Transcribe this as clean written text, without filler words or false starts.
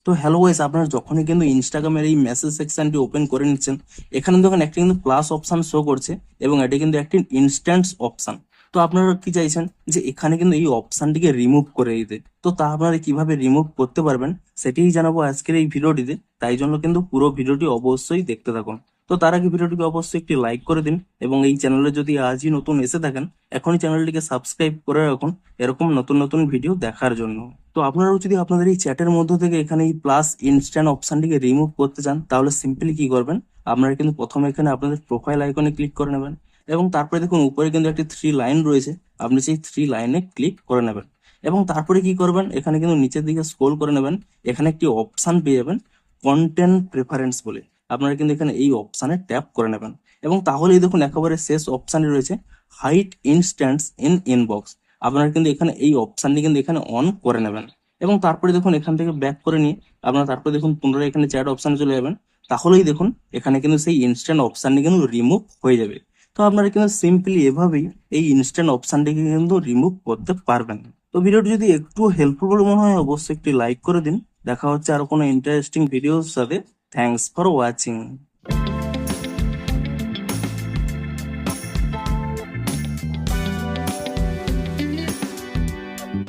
তো hello guys, আপনারা যখনই কিন্তু ইনস্টাগ্রামের এই মেসেজ সেকশনটি ওপেন করে নিচ্ছেন, এখানে দেখুন একটা কিন্তু প্লাস অপশন শো করছে এবং এটি কিন্তু একটি ইনস্ট্যান্ট অপশন। তো আপনারা কি চাইছেন যে এখানে কিন্তু এই অপশনটিকে রিমুভ করে দিতে। তো তা আপনারা কিভাবে রিমুভ করতে পারবেন সেটাই জানাবো আজকের এই ভিডিওটিতে। তাই জন্য কিন্তু পুরো ভিডিওটি অবশ্যই দেখতে থাকুন। তো তার আগে ভিডিওটিকে অবশ্যই একটি লাইক করে দিন এবং এই চ্যানেলে যদি আজই নতুন এসে থাকেন, এখনই চ্যানেলটিকে সাবস্ক্রাইব করে রাখুন এরকম নতুন নতুন ভিডিও দেখার জন্য। তো আপনারাও যদি আপনাদের এই চ্যাটের মধ্য থেকে এখানে এই প্লাস ইনস্ট্যান্ট অপশনটিকে রিমুভ করতে চান, তাহলে সিম্পলি কি করবেন, আপনারা কিন্তু প্রথমে এখানে আপনাদের প্রোফাইল আইকনে ক্লিক করে নেবেন এবং তারপরে দেখুন উপরে কিন্তু একটি থ্রি লাইন রয়েছে, আপনি সেই থ্রি লাইনে ক্লিক করে নেবেন এবং তারপরে কি করবেন, এখানে কিন্তু নিচের দিকে স্ক্রোল করে নেবেন, এখানে একটি অপশন পেয়ে যাবেন কন্টেন্ট প্রেফারেন্স বলে। আপনারা কিন্তু এখানে এই অপশনে ট্যাপ করে নেবেন এবং তাহলেই দেখুন একেবারে শেষ অপশানে রয়েছে হাইড ইনস্ট্যান্টস ইন ইনবক্স। আপনারা কিন্তু এখানে এই অপশানটি কিন্তু এখানে অন করে নেবেন এবং তারপরে দেখুন এখান থেকে ব্যাক করে নিয়ে আপনারা তারপরে দেখুন পুনরায় এখানে চ্যাট অপশানে চলে যাবেন। তাহলেই দেখুন এখানে কিন্তু সেই ইনস্ট্যান্ট অপশানটি কিন্তু রিমুভ হয়ে যাবে। তো আপনারা কিন্তু সিম্পলি এভাবেই এই ইনস্ট্যান্ট অপশানটিকে কিন্তু রিমুভ করতে পারবেন। তো ভিডিওটি যদি একটু হেল্পফুল বলে মনে হয় অবশ্যই একটি লাইক করে দিন। দেখা হচ্ছে আরো কোনো ইন্টারেস্টিং ভিডিওর সাথে। Thanks for watching.